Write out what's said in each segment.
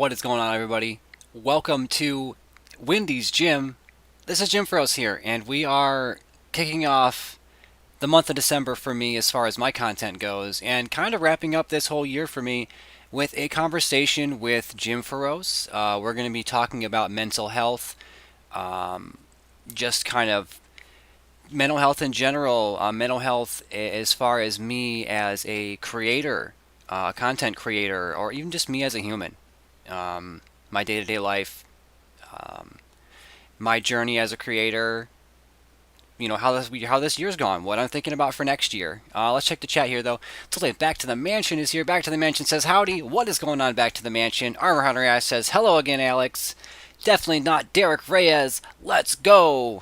What is going on, everybody? Welcome to Wendy's Gym. This is Jimpharos here, and we are kicking off the month of December for me as far as my content goes, and kind of wrapping up this whole year for me with a conversation with Jimpharos. We're going to be talking about mental health, um, just kind of mental health in general, mental health as far as me as a creator, content creator, or even just me as a human. um, my day-to-day life, um, my journey as a creator. How this year's gone, what I'm thinking about for next year. Let's check the chat here though. Totally, Back to the Mansion is here. Back to the Mansion says howdy. What is going on, Back to the Mansion? Armor Hunter Ash says hello again, Alex. Definitely not Derek Reyes. Let's go,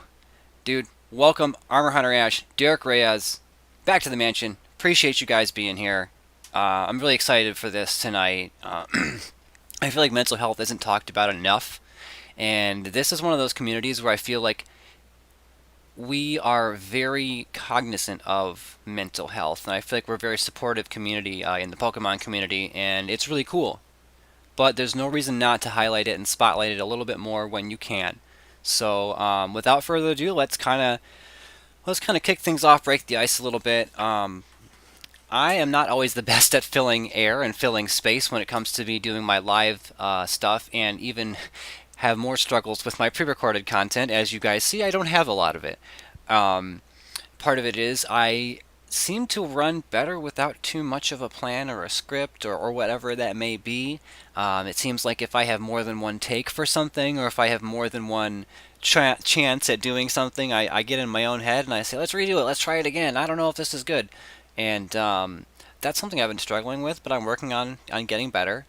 dude. Welcome, Armor Hunter Ash, Derek Reyes, Back to the Mansion. Appreciate you guys being here. I'm really excited for this tonight. I feel like mental health isn't talked about enough, and this is one of those communities where I feel like we are very cognizant of mental health, and I feel like we're a very supportive community in the Pokemon community, and it's really cool. But there's no reason not to highlight it and spotlight it a little bit more when you can. So, without further ado, let's kind of kick things off, break the ice a little bit. I am not always the best at filling air and filling space when it comes to me doing my live stuff, and even have more struggles with my pre-recorded content. As you guys see, I don't have a lot of it. Um, Part of it is I seem to run better without too much of a plan or a script or whatever that may be. It seems like if I have more than one take for something, or if I have more than one chance at doing something, I get in my own head and I say, let's redo it, let's try it again. I don't know if this is good. And that's something I've been struggling with, but I'm working on getting better.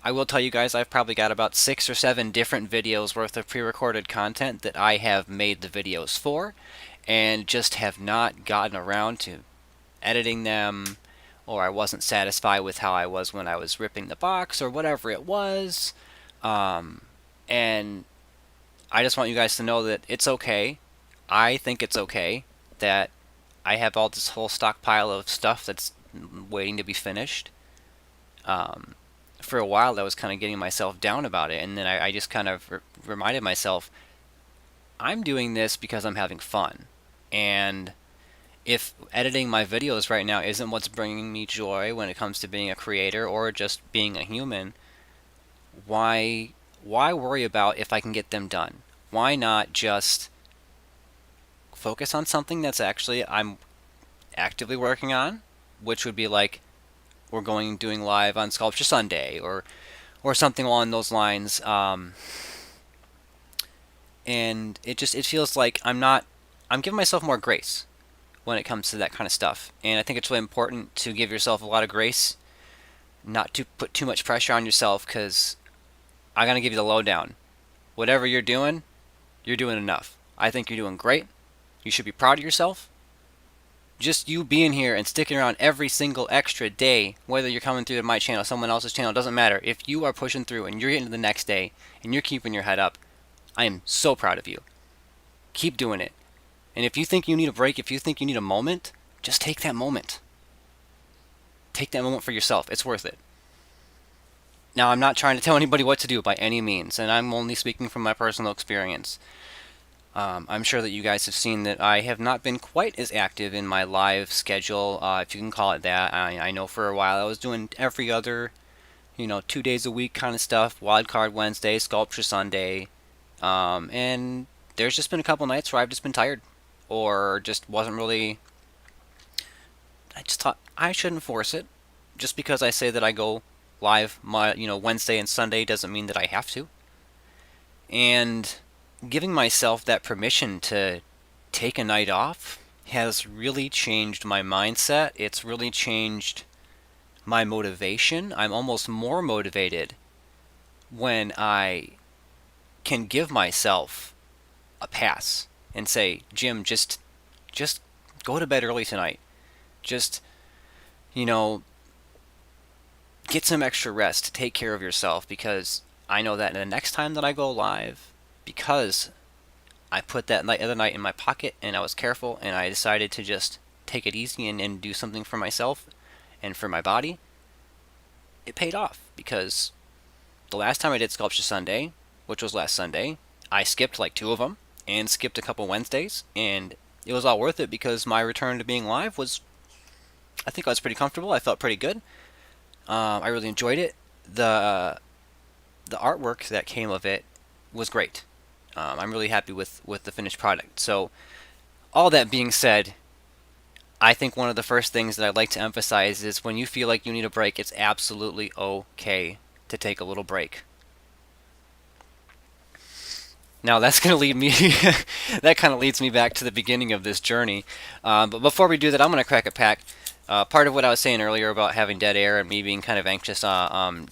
I will tell you guys I've probably got about 6 or 7 different videos worth of pre-recorded content that I have made the videos for, and just have not gotten around to editing them, or I wasn't satisfied with how I was when I was ripping the box, or whatever it was. And I just want you guys to know that it's okay. I think it's okay that I have all this whole stockpile of stuff that's waiting to be finished. Um, for a while, I was kind of getting myself down about it, and then I just kind of reminded myself, I'm doing this because I'm having fun. And if editing my videos right now isn't what's bringing me joy when it comes to being a creator or just being a human, why worry about if I can get them done? Why not just focus on something that's actually I'm actively working on, which would be like we're going doing live on Sculpture Sunday, or something along those lines. And it feels like I'm giving myself more grace when it comes to that kind of stuff. And I think it's really important to give yourself a lot of grace, not to put too much pressure on yourself, because I'm gonna give you the lowdown. Whatever you're doing enough. I think you're doing great. You should be proud of yourself. Just you being here and sticking around every single extra day, whether you're coming through to my channel, someone else's channel, doesn't matter. If you are pushing through and you're getting to the next day and you're keeping your head up, I am so proud of you. Keep doing it. And if you think you need a break, if you think you need a moment, just take that moment. Take that moment for yourself. It's worth it. Now, I'm not trying to tell anybody what to do by any means, and I'm only speaking from my personal experience. I'm sure that you guys have seen that I have not been quite as active in my live schedule, if you can call it that. I know for a while I was doing every other, 2 days a week kind of stuff. Wildcard Wednesday, Sculpture Sunday, and there's just been a couple nights where I've just been tired, or just wasn't really. I just thought I shouldn't force it. Just because I say that I go live Wednesday and Sunday doesn't mean that I have to. And giving myself that permission to take a night off has really changed my mindset. It's really changed my motivation. I'm almost more motivated when I can give myself a pass and say, Jim, just go to bed early tonight. Just, you know, get some extra rest, take care of yourself, because I know that the next time that I go live, because I put that other night in my pocket and I was careful and I decided to just take it easy and do something for myself and for my body, it paid off, because the last time I did Sculpture Sunday, which was last Sunday, I skipped like 2 of them and skipped a couple Wednesdays, and it was all worth it because my return to being live was, I think I was pretty comfortable. I felt pretty good. I really enjoyed it. The artwork that came of it was great. I'm really happy with the finished product. So, all that being said, I think one of the first things that I'd like to emphasize is when you feel like you need a break, it's absolutely okay to take a little break. Now that's going to lead me, that kind of leads me back to the beginning of this journey. But before we do that, I'm going to crack a pack. Part of what I was saying earlier about having dead air and me being kind of anxious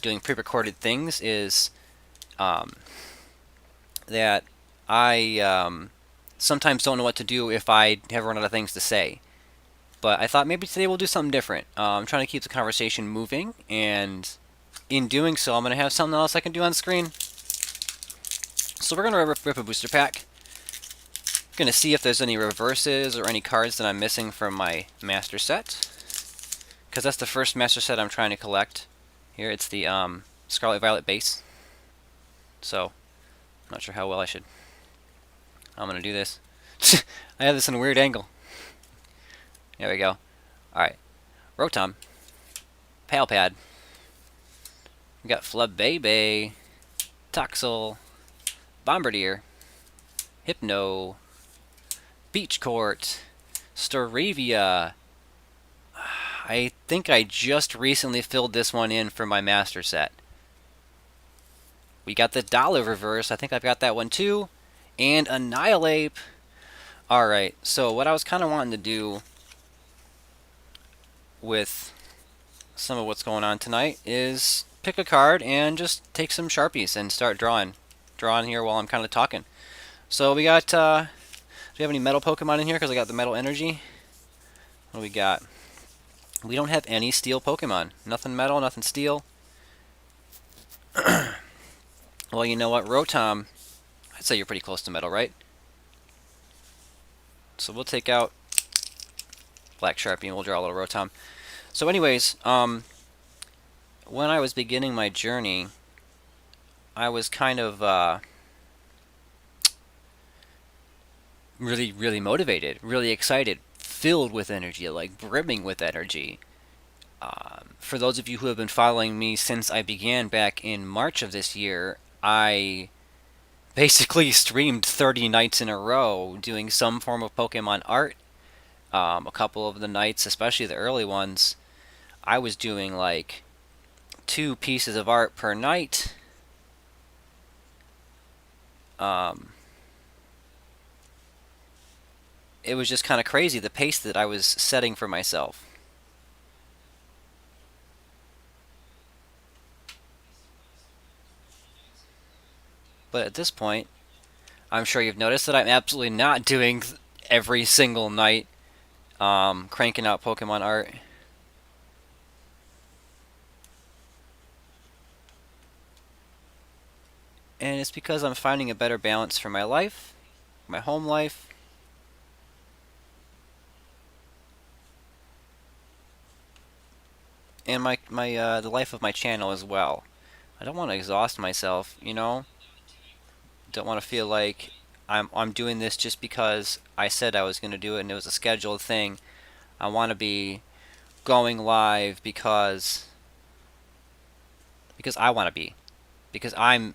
doing pre-recorded things is that I sometimes don't know what to do if I have run out of things to say. But I thought maybe today we'll do something different. I'm trying to keep the conversation moving, and in doing so, I'm going to have something else I can do on screen. So we're going to rip a booster pack. Going to see if there's any reverses or any cards that I'm missing from my master set, because that's the first master set I'm trying to collect. Here it's the Scarlet Violet base. So I'm not sure how well I'm going to do this. I have this in a weird angle. There we go. Alright. Rotom. Palpad. We got Flabébé. Toxel. Bombardier. Hypno. Beach Court. Staravia. I think I just recently filled this one in for my master set. We got the Dollar reverse. I think I've got that one too. And Annihilate. Alright, so what I was kind of wanting to do with some of what's going on tonight is pick a card and just take some Sharpies and start drawing here while I'm kind of talking. So we got, do we have any metal Pokemon in here? Because I got the metal energy. What do we got? We don't have any steel Pokemon. Nothing metal, nothing steel. Well, you know what, Rotom, I'd say you're pretty close to metal, right? So we'll take out Black Sharpie and we'll draw a little Rotom. So anyways, when I was beginning my journey, I was kind of really motivated, really excited, filled with energy, like brimming with energy. For those of you who have been following me since I began back in March of this year, I basically streamed 30 nights in a row doing some form of Pokemon art. A couple of the nights, especially the early ones, I was doing like 2 pieces of art per night. It was just kind of crazy, the pace that I was setting for myself. But at this point, I'm sure you've noticed that I'm absolutely not doing every single night cranking out Pokemon art. And it's because I'm finding a better balance for my life, my home life, and the life of my channel as well. I don't want to exhaust myself, you know? Don't want to feel like I'm doing this just because I said I was going to do it and it was a scheduled thing. I want to be going live because I want to be. Because I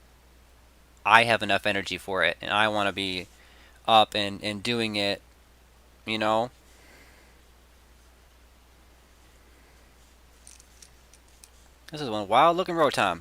have enough energy for it and I want to be up and doing it, you know? This is one wild looking Rotom.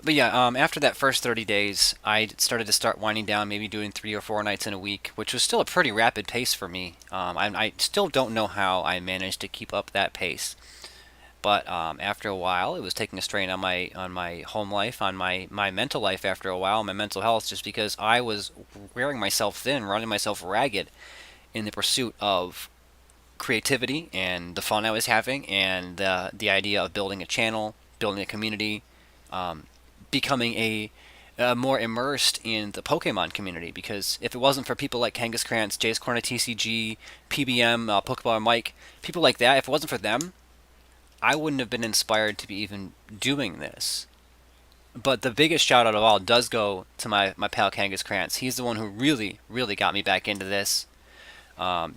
But yeah, after that first 30 days, I started to winding down, maybe doing 3 or 4 nights in a week, which was still a pretty rapid pace for me. I still don't know how I managed to keep up that pace. But after a while, it was taking a strain on my home life, on my mental life after a while, my mental health, just because I was wearing myself thin, running myself ragged. in the pursuit of creativity and the fun I was having, and the idea of building a channel, building a community, becoming more immersed in the Pokemon community. Because if it wasn't for people like Kangaskrantz, Jace Corner TCG, PBM, Pokeball Mike, people like that, if it wasn't for them, I wouldn't have been inspired to be even doing this. But the biggest shout out of all does go to my pal Kangaskrantz. He's the one who really, really got me back into this,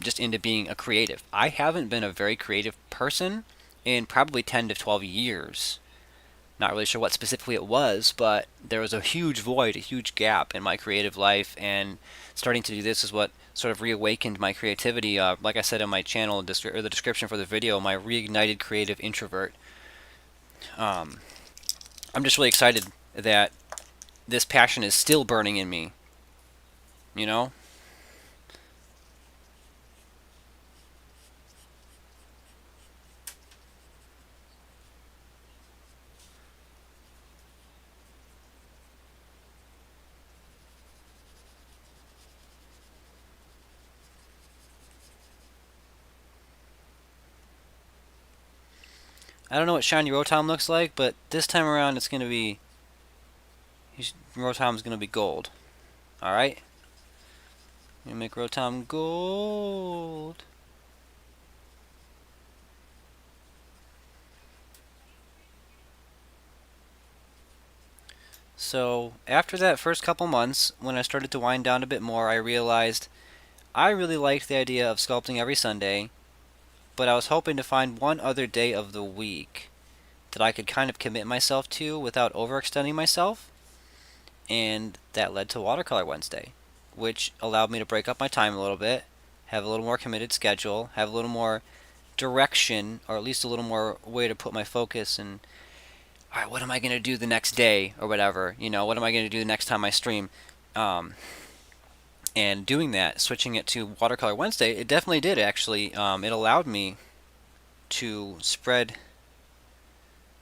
just into being a creative. I haven't been a very creative person in probably 10 to 12 years. Not really sure what specifically it was, but there was a huge void, a huge gap in my creative life, and starting to do this is what sort of reawakened my creativity. Like I said in my channel, or the description for the video, my reignited creative introvert. Um, I'm just really excited that this passion is still burning in me, you know? I don't know what shiny Rotom looks like, but this time around it's going to be... Rotom's going to be gold. Alright? I'm going to make Rotom gold. So, after that first couple months, when I started to wind down a bit more, I realized I really liked the idea of sculpting every Sunday, but I was hoping to find one other day of the week that I could kind of commit myself to without overextending myself, and that led to Watercolor Wednesday, which allowed me to break up my time a little bit, have a little more committed schedule, have a little more direction, or at least a little more way to put my focus, and all right, what am I going to do the next day or whatever, what am I going to do the next time I stream? And doing that, switching it to Watercolor Wednesday, it definitely did actually. It allowed me to spread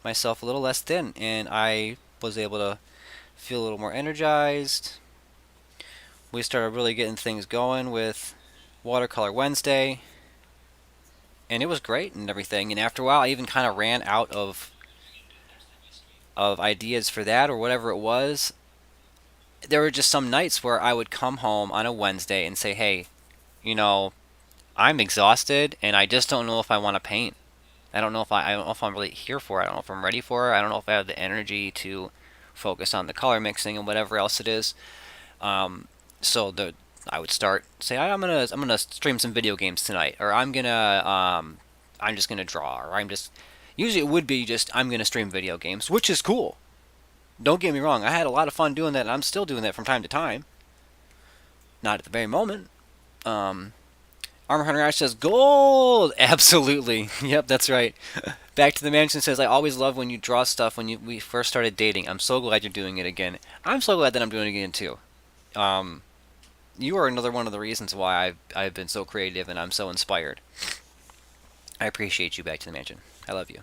myself a little less thin, and I was able to feel a little more energized. We started really getting things going with Watercolor Wednesday, and it was great and everything. And after a while, I even kind of ran out of ideas for that or whatever it was. There were just some nights where I would come home on a Wednesday and say, hey, I'm exhausted and I just don't know if I want to paint. I don't know if I'm really here for it. I don't know if I'm ready for it. I don't know if I have the energy to focus on the color mixing and whatever else it is. So I would start say I'm gonna stream some video games tonight, or I'm just gonna draw, or usually it would be just I'm gonna stream video games, which is cool. Don't get me wrong, I had a lot of fun doing that, and I'm still doing that from time to time. Not at the very moment. Armor Hunter Ash says gold. Absolutely. Yep, that's right. Back to the Mansion says I always love when you draw stuff when we first started dating. I'm so glad you're doing it again. I'm so glad that I'm doing it again too. You are another one of the reasons why I've been so creative and I'm so inspired. I appreciate you, Back to the Mansion. I love you.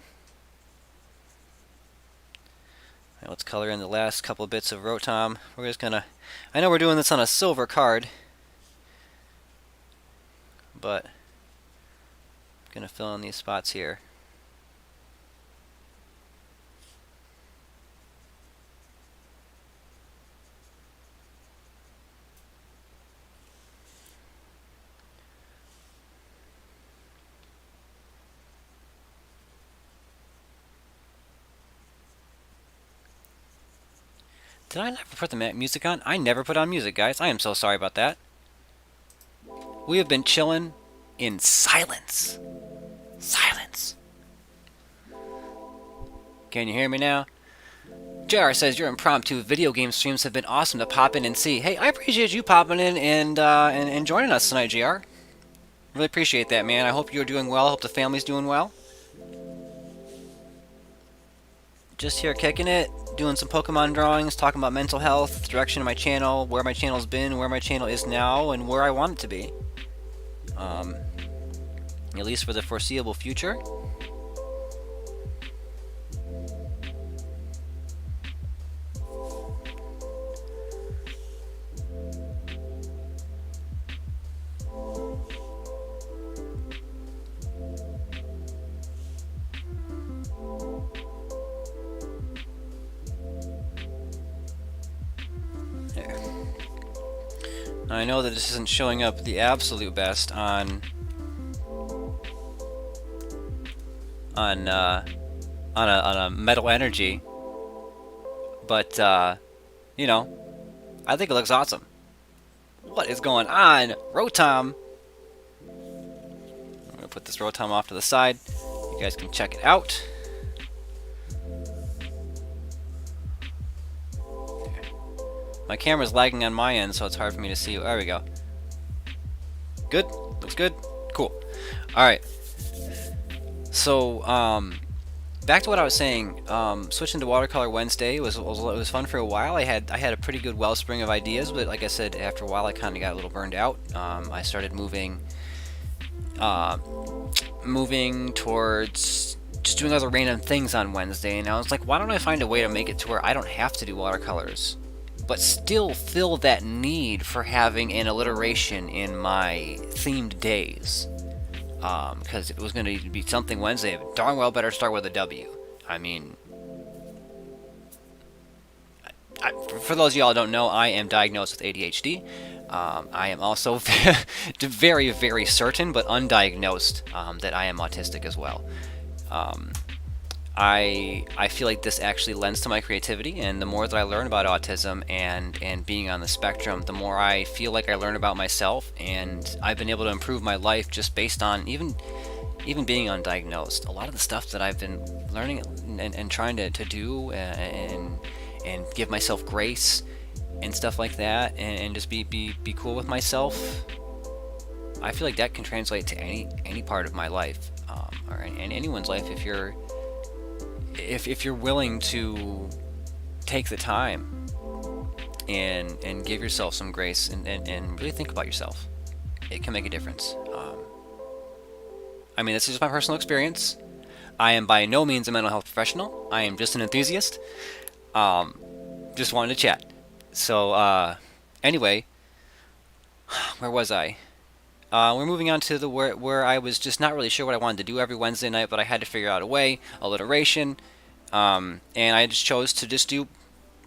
Right, let's color in the last couple bits of Rotom. We're just gonna... I know we're doing this on a silver card, but I'm gonna fill in these spots here. Did I never put the music on? I never put on music, guys. I am so sorry about that. We have been chilling in silence. Silence. Can you hear me now? JR says your impromptu video game streams have been awesome to pop in and see. Hey, I appreciate you popping in and joining us tonight, JR. Really appreciate that, man. I hope you're doing well. I hope the family's doing well. Just here kicking it, doing some Pokemon drawings, talking about mental health, direction of my channel, where my channel's been, where my channel is now, and where I want it to be. At least for the foreseeable future. I know that this isn't showing up the absolute best on on a metal energy, but you know, I think it looks awesome. What is going on, Rotom? I'm gonna put this Rotom off to the side. You guys can check it out. My camera's lagging on my end, so it's hard for me to see. There we go. Good? Looks good? Cool. Alright. So, back to what I was saying. Switching to Watercolor Wednesday was fun for a while. I had a pretty good wellspring of ideas, but like I said, after a while I kind of got a little burned out. I started moving towards just doing other random things on Wednesday, and I was like, why don't I find a way to make it to where I don't have to do watercolors, but still fill that need for having an alliteration in my themed days. Because it was going to be something Wednesday, darn well better start with a W. I mean, for those of y'all who don't know, I am diagnosed with ADHD. I am also very, very certain, but undiagnosed, that I am autistic as well. I feel like this actually lends to my creativity, and the more that I learn about autism and being on the spectrum, the more I feel like I learn about myself, and I've been able to improve my life just based on even being undiagnosed. A lot of the stuff that I've been learning and trying to do and give myself grace and stuff like that, and just be cool with myself, I feel like that can translate to any part of my life, or in anyone's life, if you're willing to take the time and give yourself some grace and really think about yourself. It can make a difference. I mean, this is just my personal experience. I am by no means a mental health professional. I am just an enthusiast. Just wanted to chat. So, anyway, where was I? We're moving on to the where I was just not really sure what I wanted to do every Wednesday night, but I had to figure out a way, alliteration, and I just chose to just do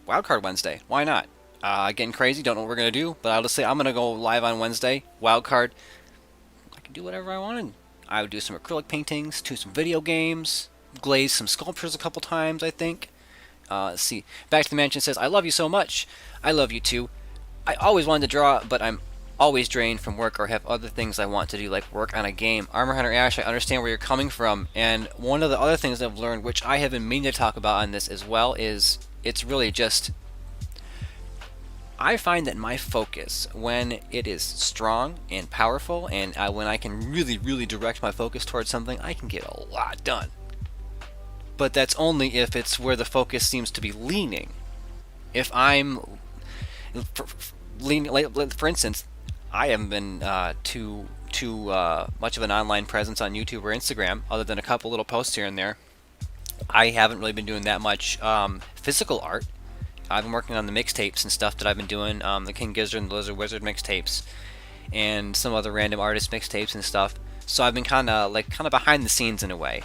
Wildcard Wednesday. Why not? Getting crazy, don't know what we're going to do, but I'll just say I'm going to go live on Wednesday, Wildcard. I can do whatever I wanted. I would do some acrylic paintings, do some video games, glaze some sculptures a couple times, I think. Let's see. Back to the Mansion says, I love you so much. I love you too. I always wanted to draw, but I'm always drained from work or have other things I want to do, like work on a game. Armor Hunter Ash, I understand where you're coming from, and one of the other things I've learned, which I have been meaning to talk about on this as well, is it's really just, I find that my focus, when it is strong and powerful, and when I can really, really direct my focus towards something, I can get a lot done. But that's only if it's where the focus seems to be leaning. If I'm leaning, like, for instance, I haven't been too much of an online presence on YouTube or Instagram, other than a couple little posts here and there. I haven't really been doing that much physical art. I've been working on the mixtapes and stuff that I've been doing, the King Gizzard and the Lizard Wizard mixtapes, and some other random artist mixtapes and stuff. So I've been kind of behind the scenes in a way.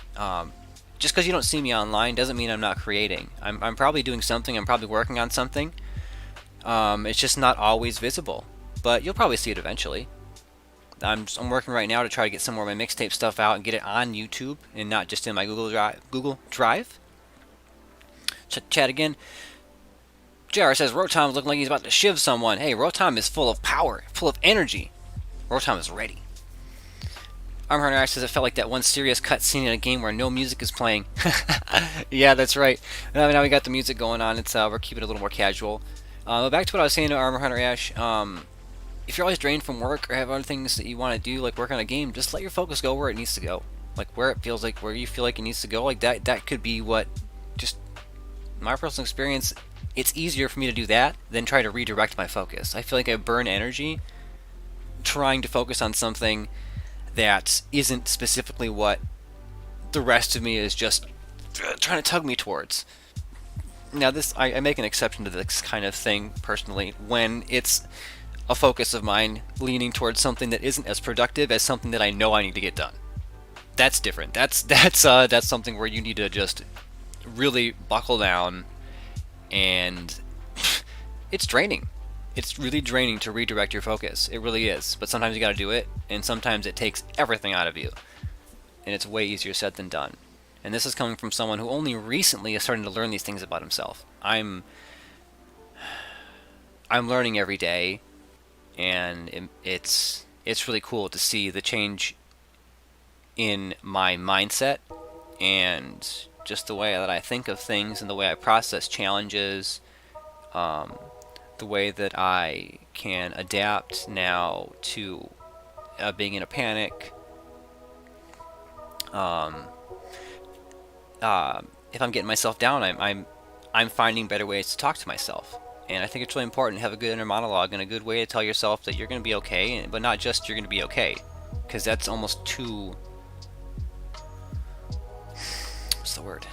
Just because you don't see me online doesn't mean I'm not creating. I'm probably doing something. I'm probably working on something. It's just not always visible, but you'll probably see it eventually. I'm working right now to try to get some more of my mixtape stuff out and get it on YouTube and not just in my Google Drive. Chat again. JR says Rotom's looking like he's about to shiv someone. Hey, Rotom is full of power, full of energy. Rotom is ready. Armor Hunter Ash says it felt like that one serious cutscene in a game where no music is playing. Yeah, that's right. Now we got the music going on. It's we're keeping it a little more casual. Back to what I was saying to Armor Hunter Ash. If you're always drained from work or have other things that you want to do, like work on a game, just let your focus go where it needs to go. Like where it feels like, where you feel like it needs to go. Like that could be what, just my personal experience, it's easier for me to do that than try to redirect my focus. I feel like I burn energy trying to focus on something that isn't specifically what the rest of me is just trying to tug me towards. Now this, I make an exception to this kind of thing personally when it's a focus of mine leaning towards something that isn't as productive as something that I know I need to get done. That's different. That's something where you need to just really buckle down, and it's draining. It's really draining to redirect your focus. It really is. But sometimes you got to do it, and sometimes it takes everything out of you. And it's way easier said than done. And this is coming from someone who only recently is starting to learn these things about himself. I'm learning every day, and it's really cool to see the change in my mindset and just the way that I think of things and the way I process challenges, um, the way that I can adapt now to being in a panic. Um, if I'm getting myself down, I'm finding better ways to talk to myself. And I think it's really important to have a good inner monologue and a good way to tell yourself that you're going to be okay, but not just you're going to be okay, because that's almost too. What's the word?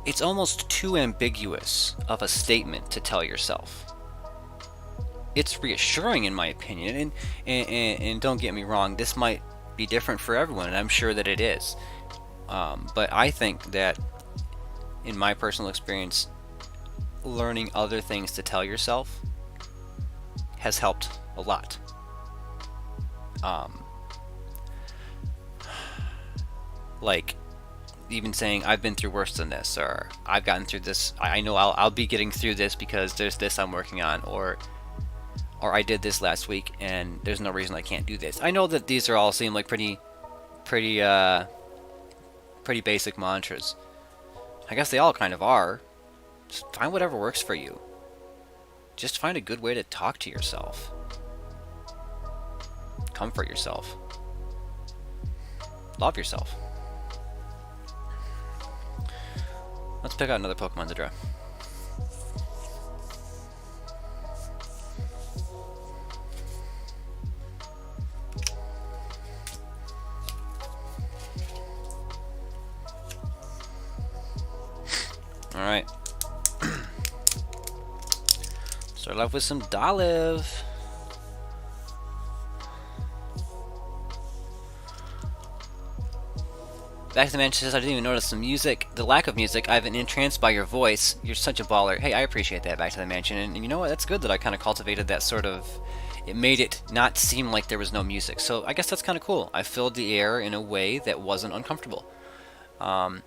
It's almost too ambiguous of a statement to tell yourself. It's reassuring, in my opinion, and don't get me wrong, this might be different for everyone, and I'm sure that it is. But I think that, in my personal experience, learning other things to tell yourself has helped a lot. Like even saying I've been through worse than this, or I've gotten through this. I know I'll be getting through this because there's this I'm working on, or I did this last week and there's no reason I can't do this. I know that these are all seem like pretty basic mantras. I guess they all kind of are. Just find whatever works for you. Just find a good way to talk to yourself. Comfort yourself. Love yourself. Let's pick out another Pokemon to draw. Alright. Start off with some Dolive. Back to the Mansion says, I didn't even notice the music, the lack of music. I've been entranced by your voice. You're such a baller. Hey, I appreciate that, Back to the Mansion. And you know what? That's good that I kind of cultivated that sort of. It made it not seem like there was no music. So I guess that's kind of cool. I filled the air in a way that wasn't uncomfortable. Armor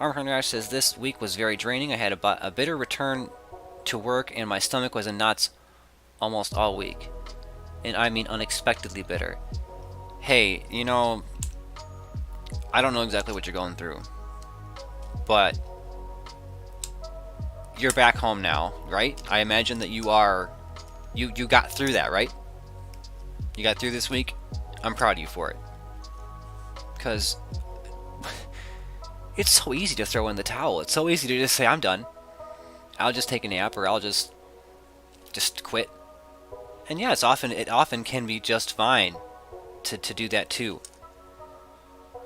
Hunter says, this week was very draining. I had a bitter return to work, and my stomach was in knots almost all week. And I mean unexpectedly bitter. Hey, you know, I don't know exactly what you're going through, but you're back home now, right? I imagine that you got through that, right? You got through this week. I'm proud of you for it, because it's so easy to throw in the towel. It's so easy to just say, I'm done. I'll just take a nap, or I'll just quit. And yeah, it often can be just fine to do that too.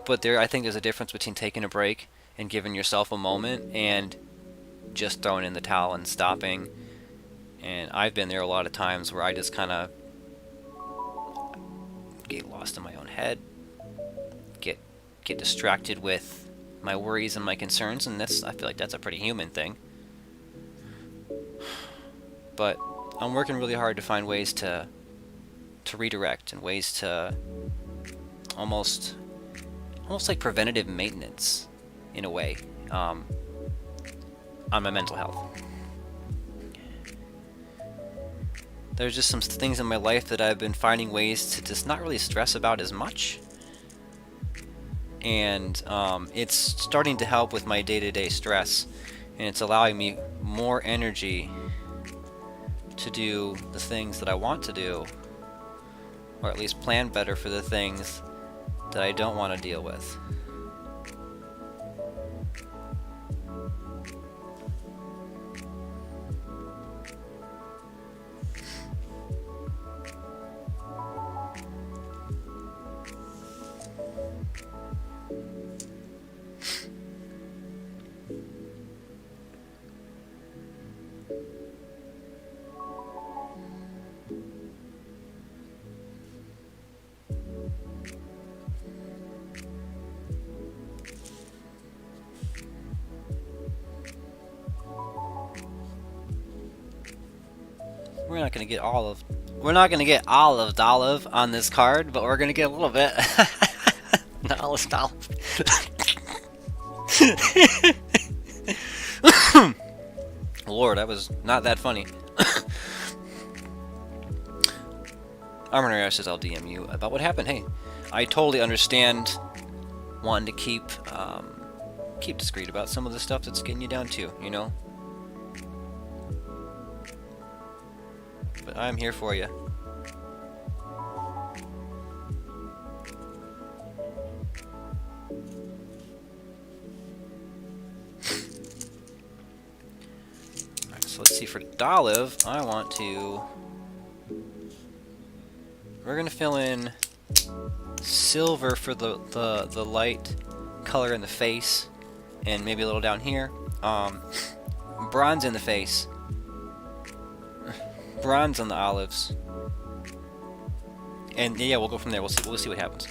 But I think there's a difference between taking a break and giving yourself a moment and just throwing in the towel and stopping. And I've been there a lot of times where I just kind of get lost in my own head, get distracted with my worries and my concerns, and I feel like that's a pretty human thing. But I'm working really hard to find ways to redirect and ways to almost like preventative maintenance in a way on my mental health. There's just some things in my life that I've been finding ways to just not really stress about as much, and it's starting to help with my day-to-day stress, and it's allowing me more energy to do the things that I want to do, or at least plan better for the things that I don't want to deal with. we're not gonna get all of olive on this card, but we're gonna get a little bit. Olive. Lord, that was not that funny. Armory says I'll DM you about what happened. Hey, I totally understand wanting to keep discreet about some of the stuff that's getting you down too, you know? But I'm here for you. Alright, so let's see, for Dolive, I want to... We're gonna fill in silver for the light color in the face, and maybe a little down here. Bronze in the face. Bronze on the olives. And yeah, we'll go from there. We'll see what happens.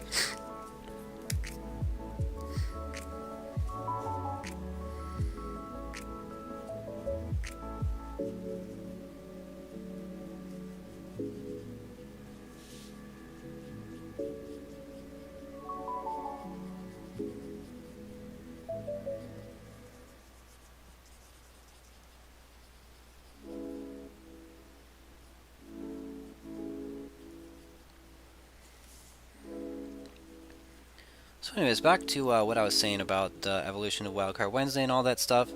So anyways, back to what I was saying about the evolution of Wildcard Wednesday and all that stuff.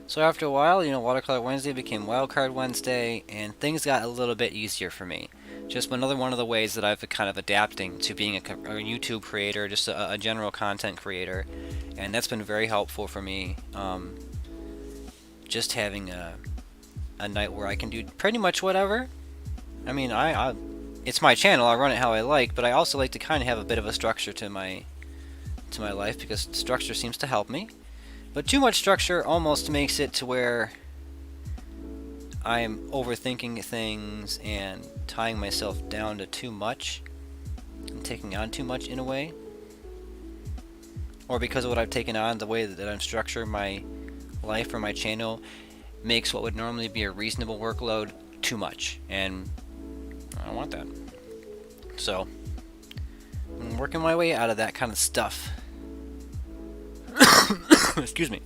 So after a while, you know, Watercolor Wednesday became Wildcard Wednesday, and things got a little bit easier for me. Just another one of the ways that I've been kind of adapting to being a YouTube creator, just a general content creator, and that's been very helpful for me. Just having a night where I can do pretty much whatever. I mean, it's my channel, I run it how I like, but I also like to kind of have a bit of a structure to my life, because structure seems to help me. But too much structure almost makes it to where I'm overthinking things and tying myself down to too much and taking on too much in a way. Or because of what I've taken on, the way that I'm structuring my life or my channel makes what would normally be a reasonable workload too much, and I don't want that. So I'm working my way out of that kind of stuff. Excuse me.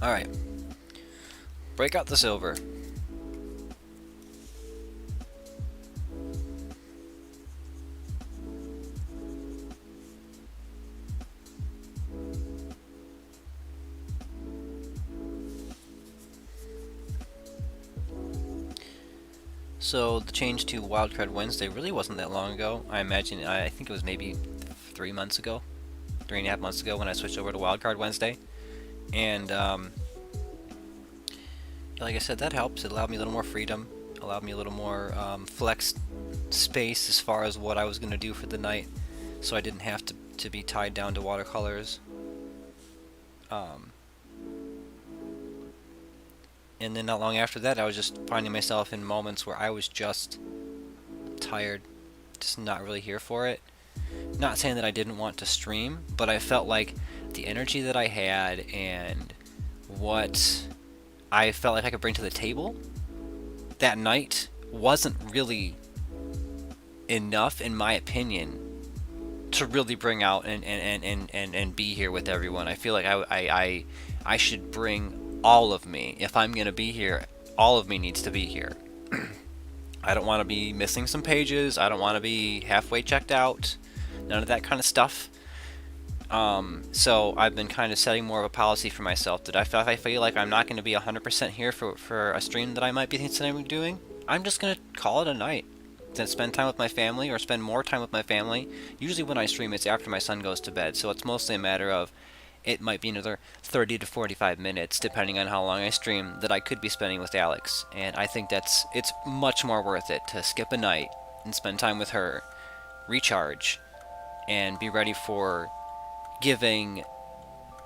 Alright. Break out the silver. So the change to Wildcard Wednesday really wasn't that long ago. I think it was maybe 3 months ago, 3.5 months ago when I switched over to Wildcard Wednesday. And like I said, that helps. It allowed me a little more freedom, allowed me a little more flex space as far as what I was going to do for the night, so I didn't have to be tied down to watercolors. And then not long after that, I was just finding myself in moments where I was just tired, just not really here for it. Not saying that I didn't want to stream, but I felt like the energy that I had and what I felt like I could bring to the table that night wasn't really enough, in my opinion, to really bring out and be here with everyone. I feel like I should bring all of me. If I'm gonna be here, all of me needs to be here. I don't want to be missing some pages. I don't want to be halfway checked out. None of that kind of stuff. So I've been kind of setting more of a policy for myself that if I feel like I'm not going to be 100% here for a stream that I might be considering doing, I'm just going to call it a night. Then spend time with my family, or spend more time with my family. Usually when I stream, it's after my son goes to bed, so it's mostly a matter of it might be another 30 to 45 minutes, depending on how long I stream, that I could be spending with Alex. And I think it's much more worth it to skip a night and spend time with her, recharge, and be ready for giving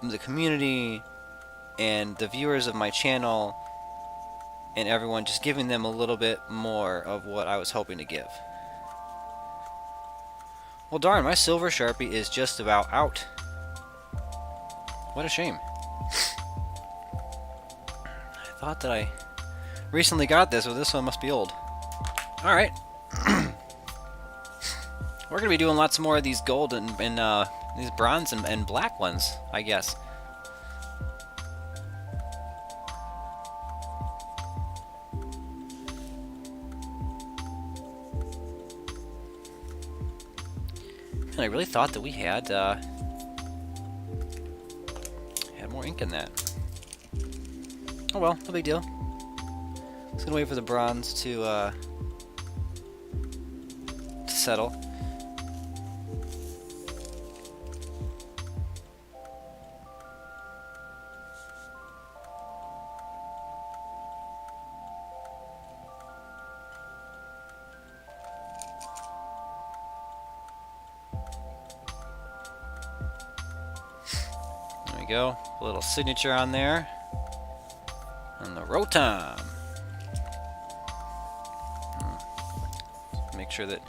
the community and the viewers of my channel and everyone, just giving them a little bit more of what I was hoping to give. Well, darn, my silver Sharpie is just about out. What a shame. I thought that I recently got this, but this one must be old. Alright. We're going to be doing lots more of these gold and these bronze and black ones, I guess. And I really thought that we had more ink in that. Oh well, no big deal. Just gonna wait for the bronze to settle. There we go. A little signature on there. And the Rotom. Make sure that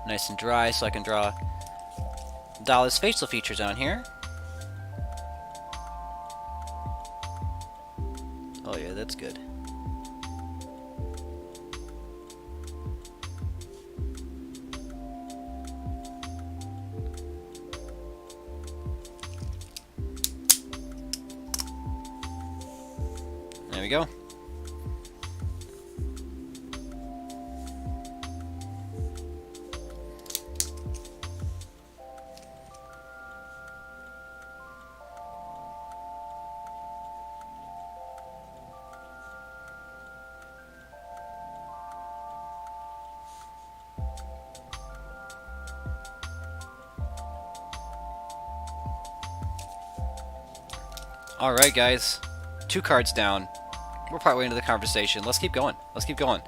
nice and dry so I can draw Dolly's facial features on here. Oh yeah, that's good. There we go. Alright guys, 2 cards down. We're partway into the conversation. Let's keep going. Let's keep going.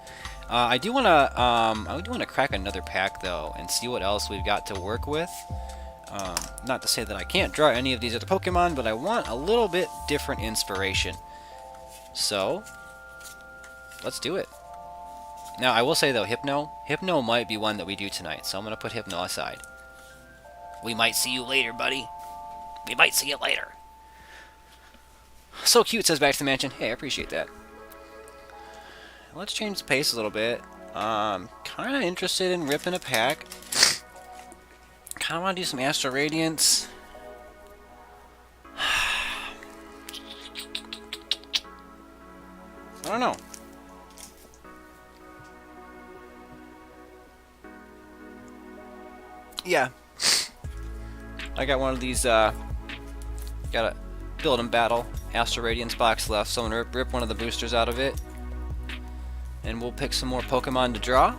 I do wanna crack another pack though and see what else we've got to work with. Not to say that I can't draw any of these other Pokemon, but I want a little bit different inspiration. So let's do it. Now I will say though, Hypno might be one that we do tonight, so I'm gonna put Hypno aside. We might see you later, buddy. We might see you later. So cute, says Back to the Mansion. Hey, I appreciate that. Let's change the pace a little bit. Kind of interested in ripping a pack. Kind of want to do some Astral Radiance. I don't know. Yeah. I got one of these, got a Build and Battle Astral Radiance box left, so I'm going to rip one of the boosters out of it. And we'll pick some more Pokemon to draw.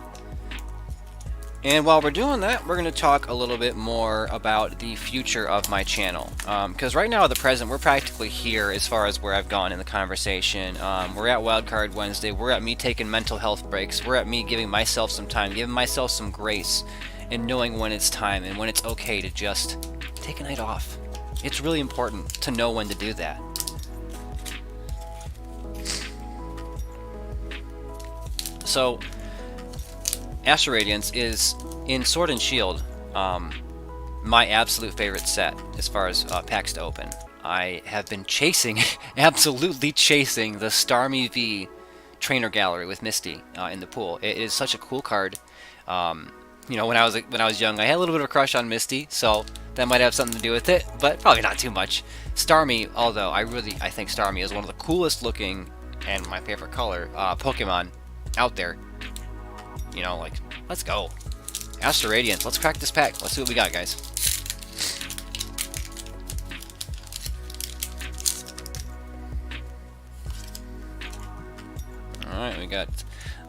And while we're doing that, we're going to talk a little bit more about the future of my channel. Because right now, at the present, we're practically here as far as where I've gone in the conversation. We're at Wildcard Wednesday. We're at me taking mental health breaks. We're at me giving myself some time, giving myself some grace, and knowing when it's time and when it's okay to just take a night off. It's really important to know when to do that. So, Astral Radiance is, in Sword and Shield, my absolute favorite set as far as packs to open. I have been chasing, absolutely chasing, the Starmie V Trainer Gallery with Misty in the pool. It is such a cool card. You know, when I was young, I had a little bit of a crush on Misty, so that might have something to do with it, but probably not too much. Starmie, although I think Starmie is one of the coolest looking and my favorite color Pokemon out there. You know, like, let's go. Astral Radiance, let's crack this pack. Let's see what we got, guys. Alright, we got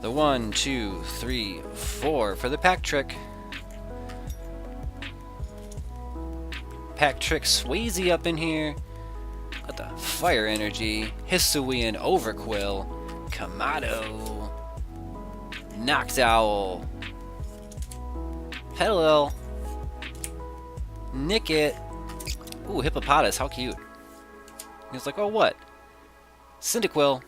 the 1, 2, 3, 4 for the pack trick. Pack trick Swayze up in here. Got the Fire Energy, Hisuian Overquill, Kamado, Noctowl, Petalil, Nickit. Ooh, Hippopotas, how cute. He's like, oh, what? Cyndaquil.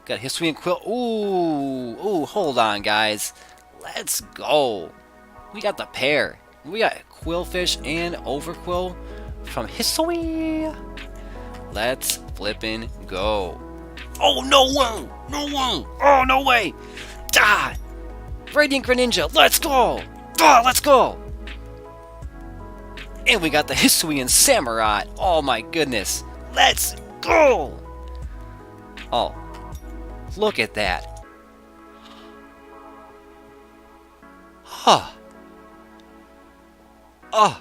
Got Hisuian Quill. Ooh, hold on, guys. Let's go. We got the pair. We got Quillfish and Overquill from Hisui. Let's flippin' go. Oh, no way! No way! Oh, no way! Ah! Radiant Greninja, let's go! Ah, let's go! And we got the Hisuian Samurott. Oh my goodness. Let's go! Oh, look at that. Huh. Oh,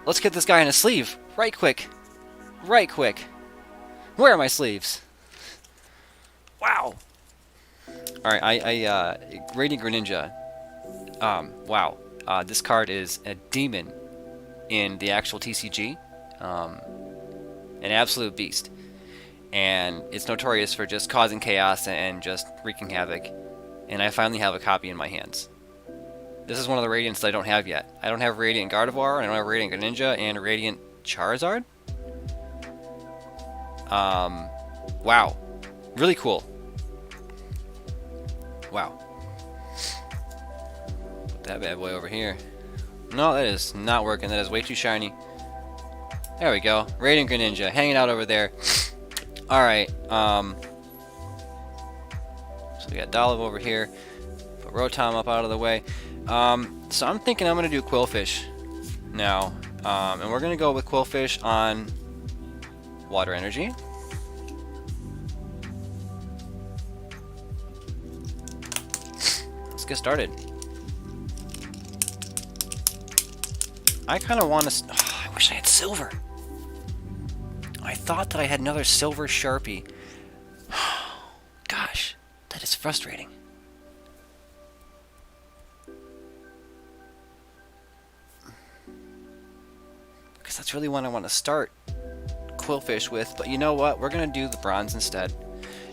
let's get this guy in a sleeve. Right quick. Right quick. Where are my sleeves? Wow. Alright, Radiant Greninja. Wow. This card is a demon in the actual TCG. An absolute beast. And it's notorious for just causing chaos and just wreaking havoc. And I finally have a copy in my hands. This is one of the Radiants that I don't have yet. I don't have Radiant Gardevoir, and I don't have Radiant Greninja, and Radiant Charizard. Wow. Really cool. Wow. Put that bad boy over here. No, that is not working. That is way too shiny. There we go. Radiant Greninja hanging out over there. Alright, so we got Dolliv over here. Put Rotom up out of the way. So I'm thinking I'm going to do Quillfish now. And we're going to go with Quillfish on Water Energy. Let's get started. I kind of want to... Oh, I wish I had silver. I thought that I had another silver Sharpie. Gosh, that is frustrating. Because that's really what I want to start Quillfish with. But you know what? We're going to do the bronze instead.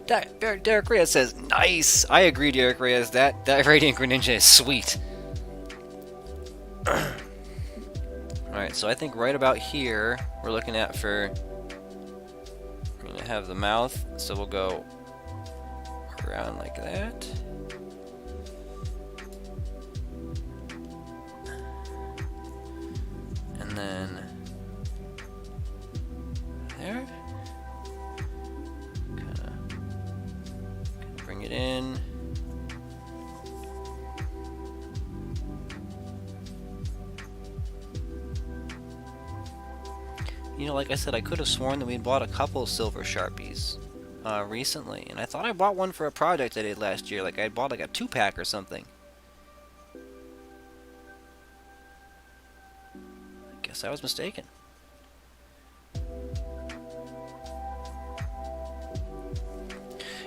Derek Reyes says, nice! I agree, Derek Reyes. That Radiant Greninja is sweet. Alright, so I think right about here, we're looking at for... We're going to have the mouth, so we'll go around like that. And then there. Kind of bring it in. You know, like I said, I could have sworn that we bought a couple silver Sharpies recently, and I thought I bought one for a project I did last year. Like I bought like a 2-pack or something. I guess I was mistaken.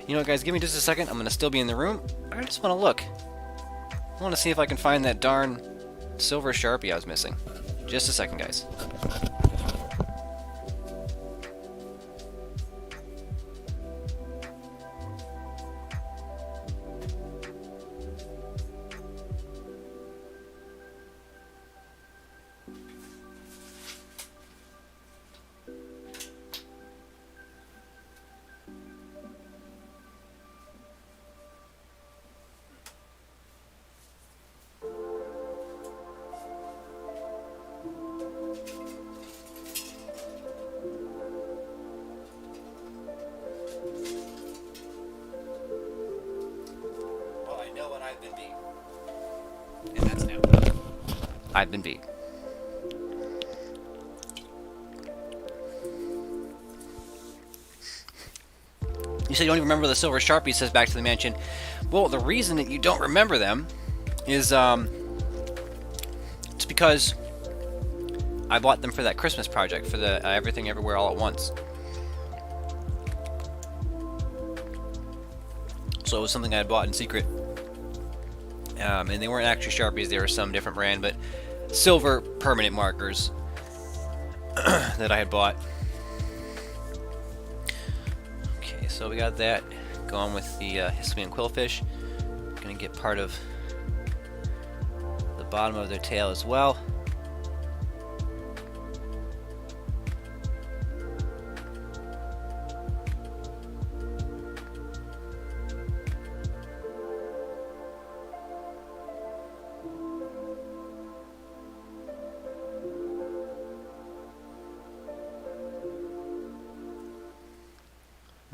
You know, guys, give me just a second. I'm gonna still be in the room. I just want to look. I want to see if I can find that darn silver Sharpie I was missing. Just a second, guys. I've been beat. You said you don't even remember the silver Sharpie, says Back to the Mansion. Well, the reason that you don't remember them is it's because I bought them for that Christmas project, for the Everything Everywhere All at Once. So it was something I had bought in secret. And they weren't actually Sharpies, they were some different brand, but silver permanent markers that I had bought. Okay, so we got that going with the Hisuian Quillfish. Gonna get part of the bottom of their tail as well.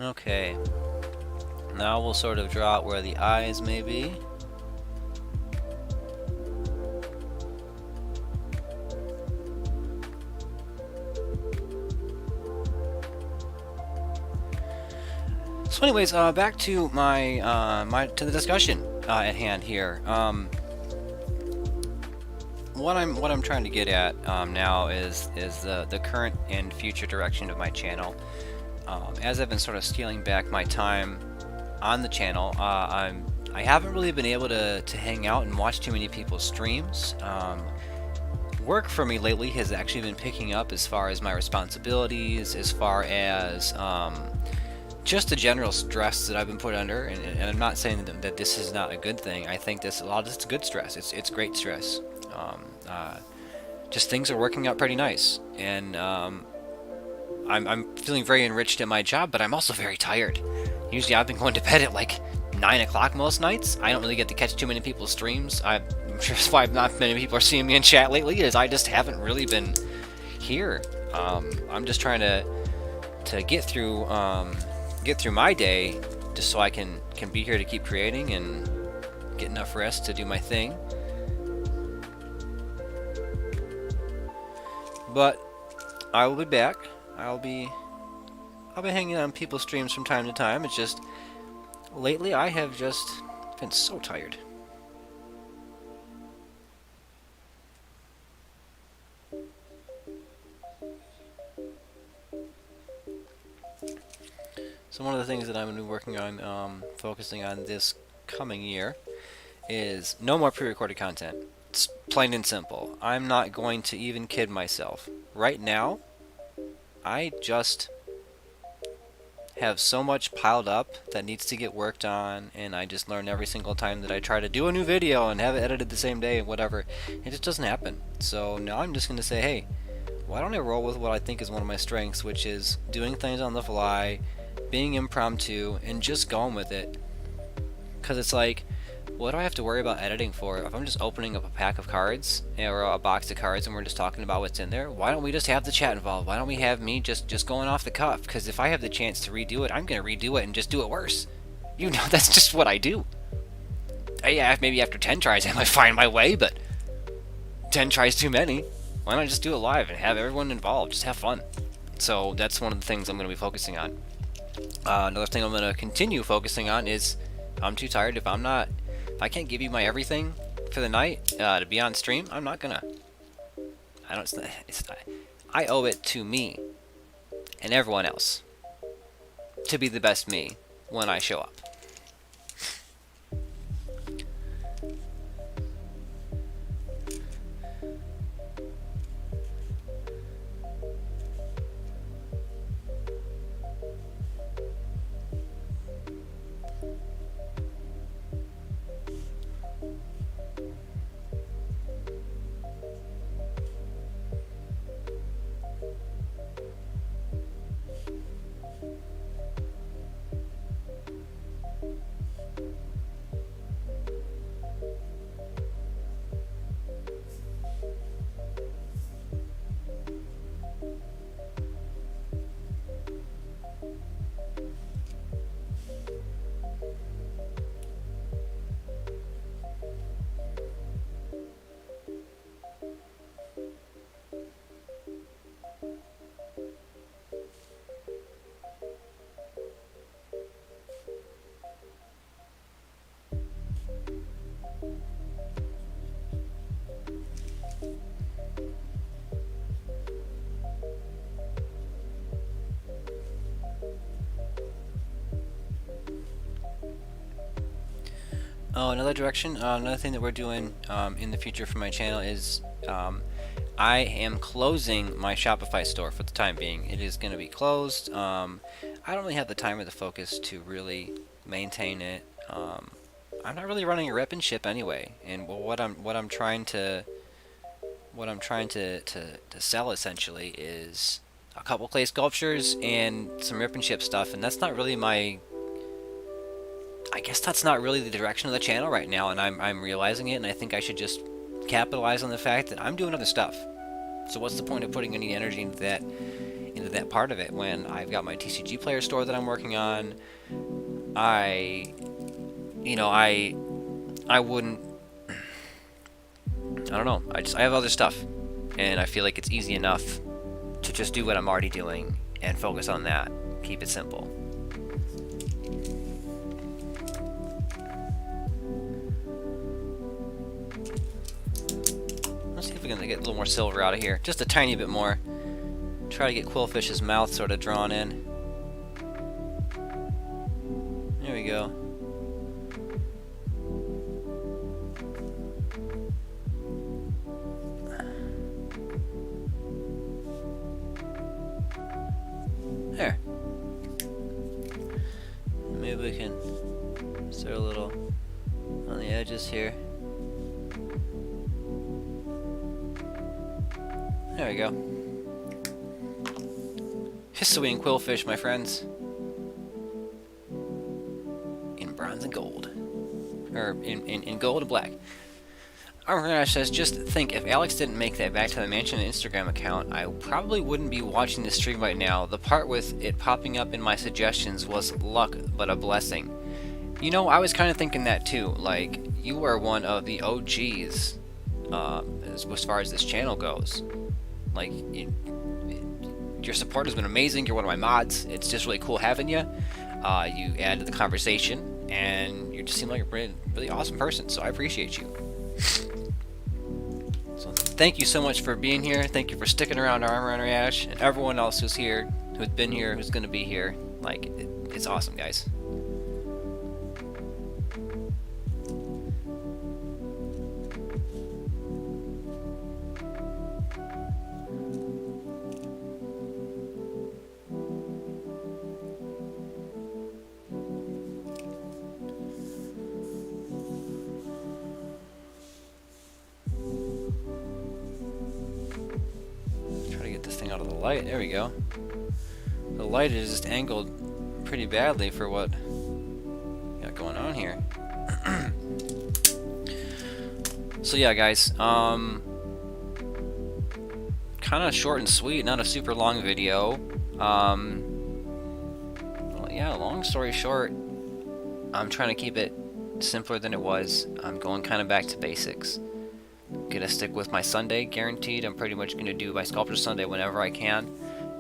Okay. Now we'll sort of draw out where the eyes may be. So anyways, back to to the discussion at hand here. What I'm trying to get at now is the current and future direction of my channel. As I've been sort of scaling back my time on the channel, I haven't really been able to hang out and watch too many people's streams. Work for me lately has actually been picking up as far as my responsibilities, as far as just the general stress that I've been put under, and I'm not saying that this is not a good thing. I think a lot of this is good stress. It's great stress. Just things are working out pretty nice, and I'm feeling very enriched at my job, but I'm also very tired. Usually I've been going to bed at like 9 o'clock most nights. I don't really get to catch too many people's streams. I'm sure that's why not many people are seeing me in chat lately, is I just haven't really been here. I'm just trying to get through my day, just so I can be here to keep creating and get enough rest to do my thing. But I will be back. I'll be hanging on people's streams from time to time. It's just lately I have just been so tired. So one of the things that I'm going to be working on, focusing on this coming year, is no more pre-recorded content. It's plain and simple. I'm not going to even kid myself. Right now, I just have so much piled up that needs to get worked on, and I just learn every single time that I try to do a new video and have it edited the same day and whatever. It just doesn't happen. So now I'm just going to say, hey, why don't I roll with what I think is one of my strengths, which is doing things on the fly, being impromptu, and just going with it. Because it's like, what do I have to worry about editing for? If I'm just opening up a pack of cards or a box of cards and we're just talking about what's in there, why don't we just have the chat involved? Why don't we have me just going off the cuff? Because if I have the chance to redo it, I'm going to redo it and just do it worse. You know, that's just what I do. Yeah, maybe after 10 tries I might find my way, but 10 tries too many. Why not just do it live and have everyone involved? Just have fun. So that's one of the things I'm going to be focusing on. Another thing I'm going to continue focusing on is I'm too tired. If I can't give you my everything for the night to be on stream, I'm not gonna. I owe it to me and everyone else to be the best me when I show up. Oh, another direction, another thing that we're doing in the future for my channel is I am closing my Shopify store for the time being. It is going to be closed. I don't really have the time or the focus to really maintain it. I'm not really running a rep and ship anyway, and what I'm trying to sell essentially is a couple clay sculptures and some rip and ship stuff, and that's not really I guess that's not really the direction of the channel right now, and I'm realizing it, and I think I should just capitalize on the fact that I'm doing other stuff. So what's the point of putting any energy into into that part of it when I've got my TCG player store that I'm working on. I wouldn't. I don't know. I have other stuff, and I feel like it's easy enough to just do what I'm already doing and focus on that. Keep it simple. Let's see if we can get a little more silver out of here. Just a tiny bit more. Try to get Quillfish's mouth sort of drawn in. There we go. There. Maybe we can start a little on the edges here. There we go. Hisuian Quillfish, my friends. In bronze and gold. Or in gold and black. Armor says, just think, if Alex didn't make that Back to the Mansion Instagram account, I probably wouldn't be watching this stream right now. The part with it popping up in my suggestions was luck, but a blessing. You know, I was kind of thinking that too. Like, you are one of the OGs as far as this channel goes. Like, your support has been amazing. You're one of my mods. It's just really cool having you. You add to the conversation, and you just seem like a really awesome person, so I appreciate you. So thank you so much for being here. Thank you for sticking around, Armor Runner Ash, and everyone else who's here, who's been here, who's going to be here. Like, it's awesome, guys. Out of the light. There we go. The light is just angled pretty badly for what we got going on here. So yeah, guys, kind of short and sweet, not a super long video. Well, yeah, long story short, I'm trying to keep it simpler than it was. I'm going kind of back to basics. Gonna stick with my Sunday, guaranteed. I'm pretty much gonna do my Sculpture Sunday whenever I can.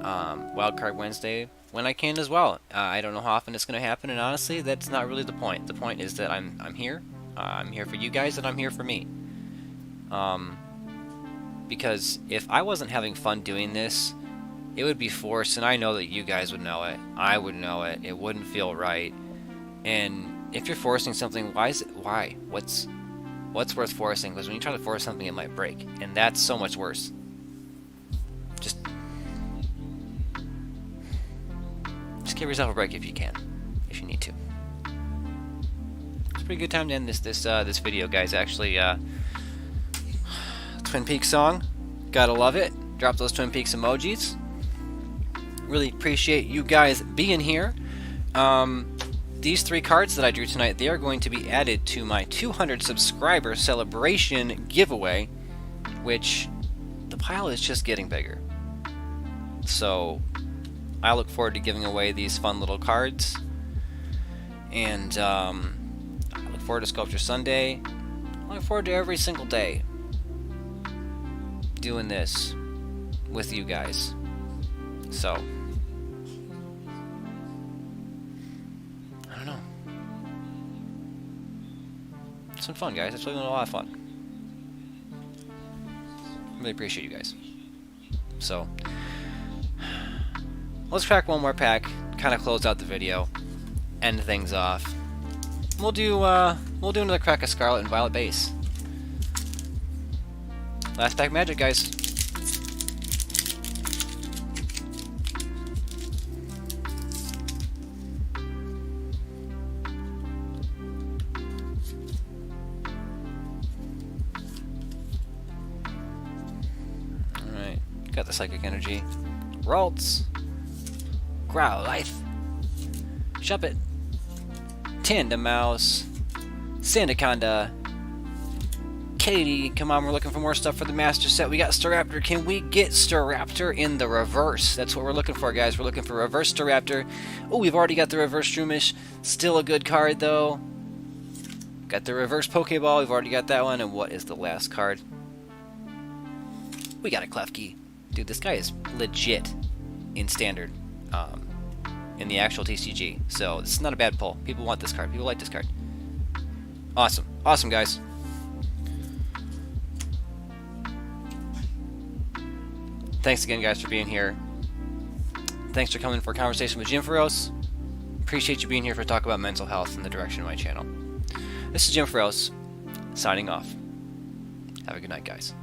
Wildcard Wednesday when I can as well. I don't know how often it's gonna happen, and honestly, that's not really the point. The point is that I'm here. I'm here for you guys, and I'm here for me. Because if I wasn't having fun doing this, it would be forced, and I know that you guys would know it. I would know it. It wouldn't feel right. And if you're forcing something, why? What's worth forcing? Because when you try to force something, it might break, and that's so much worse. Just give yourself a break if you can, if you need to. It's a pretty good time to end this video, guys. Actually, Twin Peaks song, gotta love it. Drop those Twin Peaks emojis. Really appreciate you guys being here. These 3 cards that I drew tonight, they are going to be added to my 200 subscriber celebration giveaway, which the pile is just getting bigger. So I look forward to giving away these fun little cards, and I look forward to Sculpture Sunday. I look forward to every single day doing this with you guys. So some fun, guys. It's really been a lot of fun. Really appreciate you guys. So let's crack one more pack, kind of close out the video, end things off. We'll do another crack of Scarlet and Violet base. Last pack magic, guys. Got the Psychic Energy. Ralts. Growlithe. Shuppet. Tandemaus. Sandaconda. Katie, come on, we're looking for more stuff for the Master Set. We got Staraptor. Can we get Staraptor in the reverse? That's what we're looking for, guys. We're looking for reverse Staraptor. Oh, we've already got the reverse Shroomish. Still a good card, though. Got the reverse Pokeball. We've already got that one. And what is the last card? We got a Klefki. Dude, this guy is legit in Standard. In the actual TCG. So, this is not a bad pull. People want this card. People like this card. Awesome. Awesome, guys. Thanks again, guys, for being here. Thanks for coming for a conversation with Jimpharos. Appreciate you being here for talk about mental health and the direction of my channel. This is Jimpharos, signing off. Have a good night, guys.